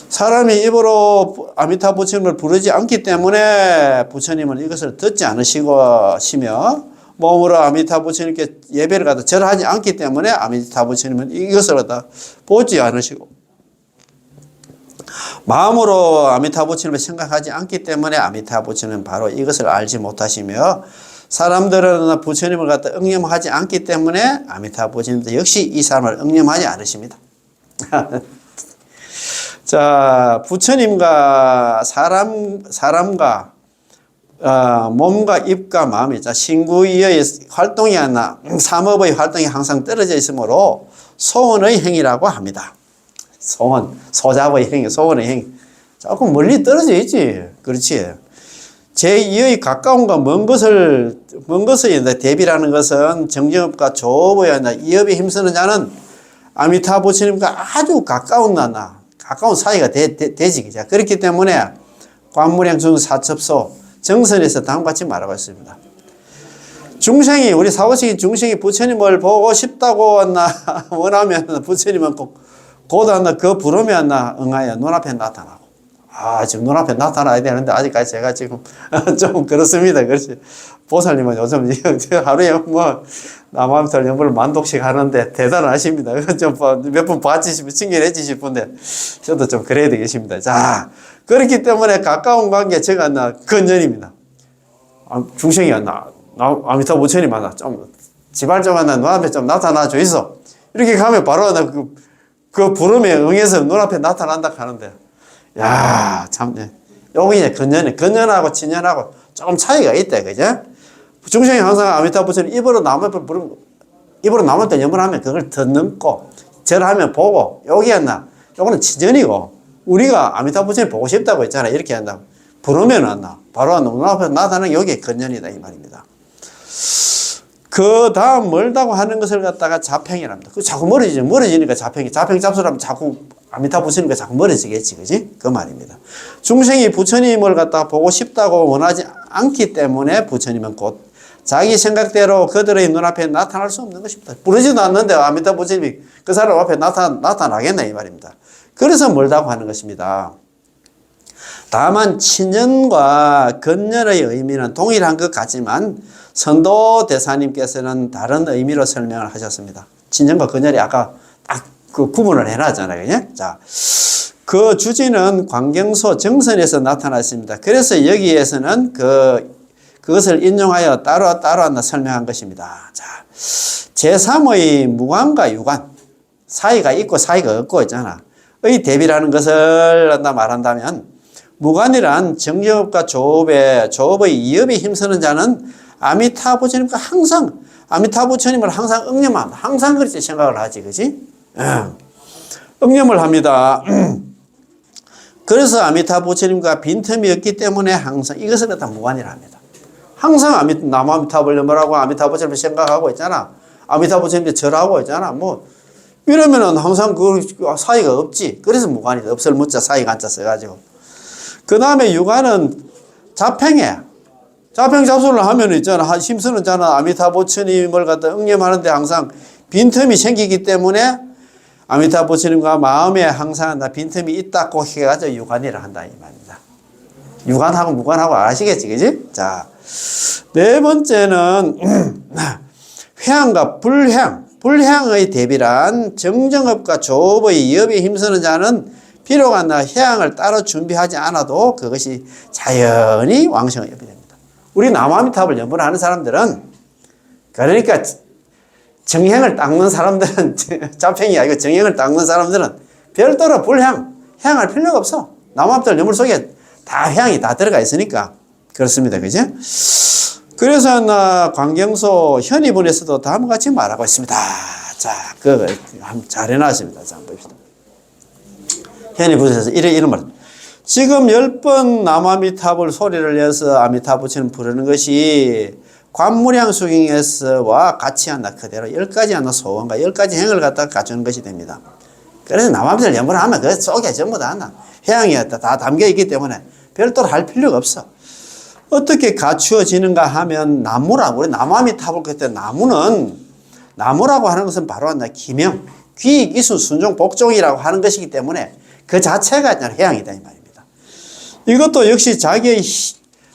Speaker 1: 사람이 입으로 아미타 부처님을 부르지 않기 때문에 부처님은 이것을 듣지 않으시며, 몸으로 아미타 부처님께 예배를 갖다 절하지 않기 때문에 아미타 부처님은 이것을 갖다 보지 않으시고, 마음으로 아미타 부처님을 생각하지 않기 때문에 아미타 부처님은 바로 이것을 알지 못하시며, 사람들은 부처님을 갖다 응념하지 않기 때문에 아미타 부처님도 역시 이 사람을 응념하지 않으십니다. 자, 부처님과 사람과 몸과 입과 마음이, 자, 신구의의 활동이 하나, 삼업의 활동이 항상 떨어져 있으므로 소원의 행위라고 합니다. 소원, 소잡의 행위, 소원의 행위. 조금 멀리 떨어져 있지. 그렇지. 제2의 가까움과 먼 것의 대비라는 것은 정정업과 조업의 이업에 힘쓰는 자는 아미타 부처님과 아주 가까운 사이가 되지. 그렇기 때문에 관무량 중 사첩소 정선에서 다음과 같이 말하고 있습니다. 중생이, 우리 사고식인 중생이 부처님을 보고 싶다고 원하면 부처님은 곧 그 부름에 응하여 눈앞에 나타나고. 지금 눈앞에 나타나야 되는데 아직까지 제가 지금 좀 그렇습니다. 그렇지. 보살님은 요즘 하루에 남아미타 연불을 만독씩 하는데 대단하십니다. 좀 몇 분 봐주시면 칭찬해 주실 분데 저도 좀 그래야 되겠습니다. 자, 그렇기 때문에 가까운 관계 제가 근전입니다. 중생이 아미타 부처님 좀 지발 좀 눈앞에 좀 나타나 줘 있어. 이렇게 가면 바로 그 부름에 응해서 눈앞에 나타난다 하는데, 야, 참, 여기 이제 근년하고 친년하고 조금 차이가 있다, 그죠? 중생이 항상 아미타 부처님 입으로 남을 때 연불하면 그걸 듣고, 절하면 보고, 요거는 친년이고, 우리가 아미타 부처님 보고 싶다고 했잖아. 이렇게 한다고. 부르면 바로 눈앞에 나타나는 여기에 근년이다, 이 말입니다. 그 다음 멀다고 하는 것을 갖다가 자평이랍니다. 자꾸 멀어지니까 자평 잡수라면 자꾸 아미타 부처님과 자꾸 멀어지겠지, 그지? 그 말입니다. 중생이 부처님을 갖다가 보고 싶다고 원하지 않기 때문에 부처님은 곧 자기 생각대로 그들의 눈앞에 나타날 수 없는 것입니다. 부르지도 않는데 아미타 부처님이 그 사람 앞에 나타나겠네, 이 말입니다. 그래서 멀다고 하는 것입니다. 다만 친연과 근연의 의미는 동일한 것 같지만 선도 대사님께서는 다른 의미로 설명을 하셨습니다. 친연과 근연이 아까 딱 그 구분을 해놨잖아요. 그죠? 자, 그 주지는 광경소 정선에서 나타났습니다. 그래서 여기에서는 그것을 인용하여 따로 설명한 것입니다. 자, 제3의 무관과 유관, 사이가 있고 사이가 없고 있잖아. 의 대비라는 것을 말한다면, 무관이란 정정업과 조업의 이업에 힘쓰는 자는 아미타 부처님과 아미타 부처님을 항상 응념합니다. 항상 그렇게 생각을 하지, 그지? 응념을 합니다. 그래서 아미타 부처님과 빈틈이 없기 때문에 항상 이것을 갖다 무관이라 합니다. 항상 남아미타불 연불하고 아미타 부처님을 생각하고 있잖아. 아미타 부처님께 절하고 있잖아. 이러면은 항상 그 사이가 없지. 그래서 무관이다. 없을 무자 사이가 한자 써가지고. 그 다음에 유관은 자평해. 자평 잡수를 하면 있잖아. 힘쓰는 자는 아미타 부처님을 갖다 응념하는데 항상 빈틈이 생기기 때문에 아미타 부처님과 마음에 항상 빈틈이 있다고 해가지고 유관이라 한다, 이 말입니다. 유관하고 무관하고 아시겠지, 그지? 자, 네 번째는 회향과 불향의 대비란 정정업과 조업의 이업에 힘쓰는 자는 비록 회향을 따로 준비하지 않아도 그것이 자연히 왕성의 업이 됩니다. 우리 남아미타불 연불하는 사람들은, 그러니까 정행을 닦는 사람들은 자평이 아니고 정행을 닦는 사람들은 별도로 향할 필요가 없어. 남아미타불 연불 속에 다 향이 다 들어가 있으니까 그렇습니다, 그죠? 그래서 광경소 현의분에서도 다음과 같이 말하고 있습니다. 자, 그거 잘 해놨습니다. 자, 한번 봅시다. 현의분에서 이런 말. 지금 10번 남아미타불 소리를 내서 아미타 부처님 부르는 것이 관무량수경에서와 같이 한다. 그대로 10가지 하나 소원과 10가지 행을 갖다가 갖추는 것이 됩니다. 그래서 남함들 연불을 하면 그 속에 전부 다 한다. 해양이 다 담겨 있기 때문에 별도로 할 필요가 없어. 어떻게 갖추어지는가 하면 나무라고, 우리 나무아미타불 그때 나무라고 하는 것은 바로 한다. 기명, 귀, 기수, 순종, 복종이라고 하는 것이기 때문에 그 자체가 해양이다 이 말입니다. 이것도 역시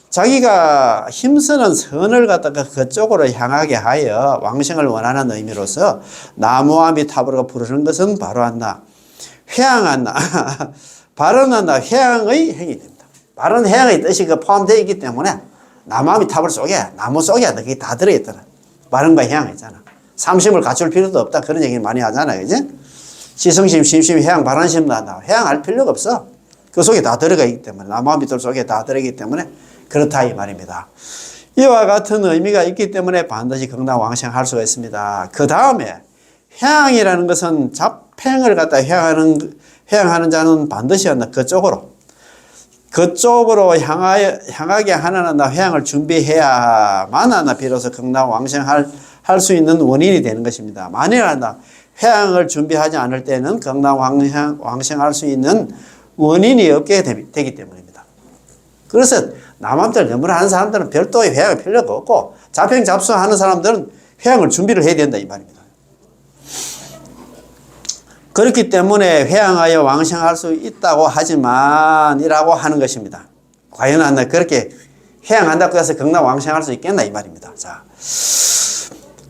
Speaker 1: 자기가 힘쓰는 선을 갖다가 그쪽으로 향하게 하여 왕생을 원하는 의미로서 나무아미타불을 부르는 것은 바로 한다. 회양한다. 발언한다. 회양의 행위 됩니다. 발언 회양의 뜻이 포함되어 있기 때문에 나무아미타불 속에, 나무 속에 그게 다 들어있더라. 발언과 회양 있잖아. 삼심을 갖출 필요도 없다. 그런 얘기를 많이 하잖아요. 그지? 지성심, 심심, 회양, 발언심도 한다. 회양할 필요가 없어. 그 속에 다 들어가 있기 때문에, 나무아미타불 속에 다 들어있기 때문에 그렇다 이 말입니다. 이와 같은 의미가 있기 때문에 반드시 극락왕생할 수가 있습니다. 그 다음에 회양이라는 것은 잡행을 갖다 회양하는 자는 반드시 한다. 그쪽으로 향하게 하는 회양을 준비해야만 하나 비로소 극락왕생할 수 있는 원인이 되는 것입니다. 만일 한다. 회양을 준비하지 않을 때는 극락왕생할 수 있는 원인이 없게 되기 때문입니다. 그래서 남함들 연불을 하는 사람들은 별도의 회양이 필요가 없고 잡행 잡수하는 사람들은 회양을 준비를 해야 된다 이 말입니다. 그렇기 때문에 회양하여 왕생할 수 있다고 하지만 이라고 하는 것입니다. 과연 한다 그렇게 회양한다고 해서 극락왕생할 수 있겠나 이 말입니다. 자,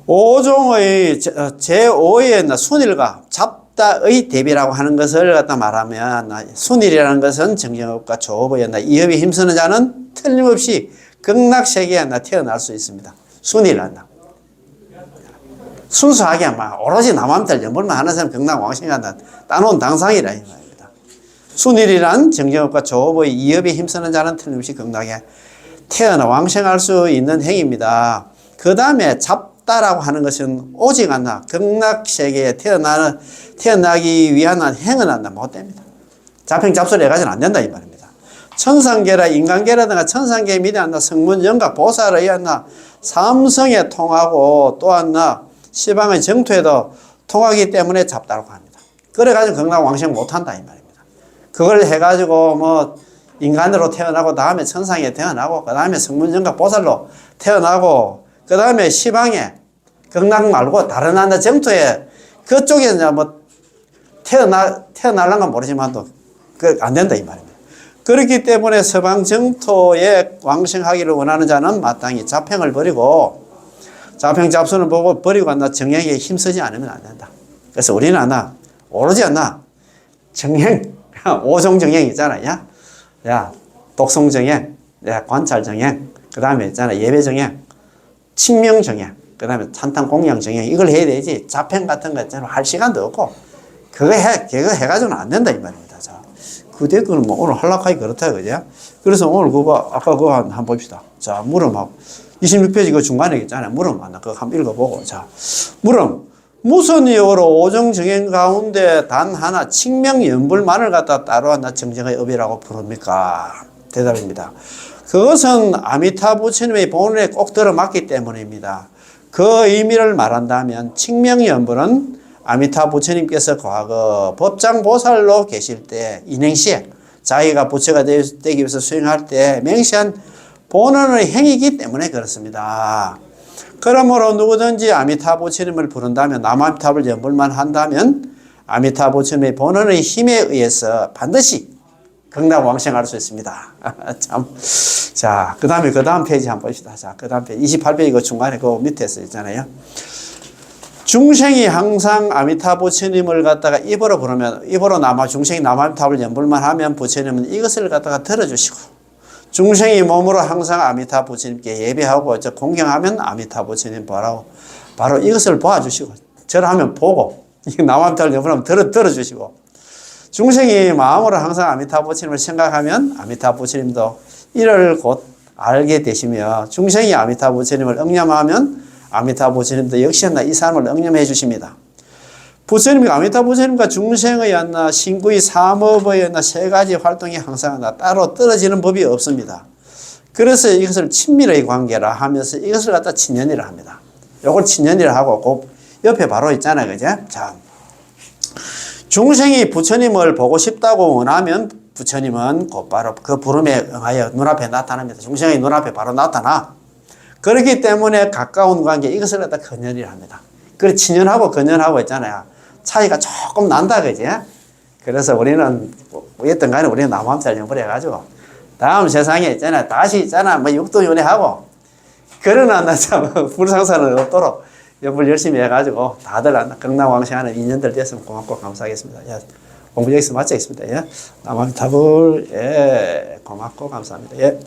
Speaker 1: 5종의 제5의 순일과 잡다의 대비라고 하는 것을 갖다 말하면 순일이라는 것은 정경업과 조업의 이업이 힘쓰는 자는 틀림없이 극락세계에 태어날 수 있습니다. 순일한다. 순수하게 오로지 남함들 연불만 하는 사람 극락왕생한다. 따놓은 당상이라 이 말입니다. 순일이란 정경업과 조업의 이업이 힘쓰는 자는 틀림없이 극락에 태어나 왕생할 수 있는 행위입니다. 그 다음에 잡다라고 하는 것은 오직 한다. 극락세계에 태어나기 위한 행은 한다. 못됩니다. 잡행 잡소리 해가지고는 안 된다 이 말입니다. 천상계라 인간계라든가 천상계 미래 한다. 성문 영각 보살을 의한다. 삼성에 통하고 또 한다. 시방의 정토에도 통하기 때문에 잡다라고 합니다. 그래가지고 극락왕생 못한다 이 말입니다. 그걸 해가지고 인간으로 태어나고 다음에 천상에 태어나고 그 다음에 성문정각 보살로 태어나고 그 다음에 시방에 극락 말고 다른 하나 정토에 그쪽에 이제 태어나려는 건 모르지만도 안 된다 이 말입니다. 그렇기 때문에 서방 정토에 왕생하기를 원하는 자는 마땅히 잡행을 버리고 잡행 잡수는 보고 버리고 정행에 힘쓰지 않으면 안 된다. 그래서 우리는 오로지 정행, 5종 정행 있잖아요. 독송 정행, 관찰 정행, 그 다음에 있잖아 예배 정행, 칭명 정행, 그 다음에 찬탄 공양 정행 이걸 해야 되지 잡행 같은 거 있잖아 할 시간도 없고 그거 해가지고는 안 된다 이 말입니다. 자, 그 댓글은 오늘 한락하기 그렇다 그죠? 그래서 오늘 아까 그거 한번 봅시다. 자, 물음하고 26페이지 그 중간에 있잖아요. 물음 그거 한번 읽어보고. 자, 물음. 무슨 이유로 오정 정행 가운데 단 하나 칭명연불만을 갖다 따로 하나 정정의 업이라고 부릅니까? 대답입니다. 그것은 아미타 부처님의 본원에 꼭 들어맞기 때문입니다. 그 의미를 말한다면 칭명연불은 아미타 부처님께서 과거 법장보살로 계실 때 인행시에 자기가 부처가 되기 위해서 수행할 때 맹시한 본원의 행위이기 때문에 그렇습니다. 그러므로 누구든지 아미타 부처님을 부른다면 남아미타불 연불만 한다면 아미타 부처님의 본원의 힘에 의해서 반드시 극락왕생할 수 있습니다. 참. 자, 그 다음 페이지 한번 봅시다. 자, 그 다음 페이지 28페이지 그 중간에 그 밑에 써 있잖아요. 중생이 항상 아미타 부처님을 갖다가 입으로 부르면 입으로 중생이 남아미타불 연불만 하면 부처님은 이것을 갖다가 들어주시고 중생이 몸으로 항상 아미타 부처님께 예배하고 공경하면 아미타 부처님 바로 이것을 보아주시고 절하면 보고 남아미타불 연불하면 들어주시고 중생이 마음으로 항상 아미타 부처님을 생각하면 아미타 부처님도 이를 곧 알게 되시며 중생이 아미타 부처님을 응념하면 아미타 부처님도 역시 이 사람을 응념해 주십니다. 부처님과 아미타 부처님과 중생의 신구의 삼업의 세 가지 활동이 항상 따로 떨어지는 법이 없습니다. 그래서 이것을 친밀의 관계라 하면서 이것을 갖다 친연이라 합니다. 요걸 친연이라 하고, 그 옆에 바로 있잖아요. 그죠? 자, 중생이 부처님을 보고 싶다고 원하면 부처님은 곧바로 그 부름에 응하여 눈앞에 나타납니다. 중생이 눈앞에 바로 나타나. 그렇기 때문에 가까운 관계, 이것을 갖다 근연이라 합니다. 그래, 친연하고 근연하고 있잖아요. 차이가 조금 난다, 그지? 그래서 우리는, 어쨌든 간에 우리는 나무함살 영불해가지고, 다음 세상에 있잖아. 다시 있잖아. 뭐 육도윤회하고, 그러나 나 참, 불상사는 없도록 연불 열심히 해가지고, 다들 경남왕생하는 인연들 됐으면 고맙고 감사하겠습니다. 예, 공부 여기서 마치겠습니다. 예, 나무함탑을, 예, 고맙고 감사합니다. 예.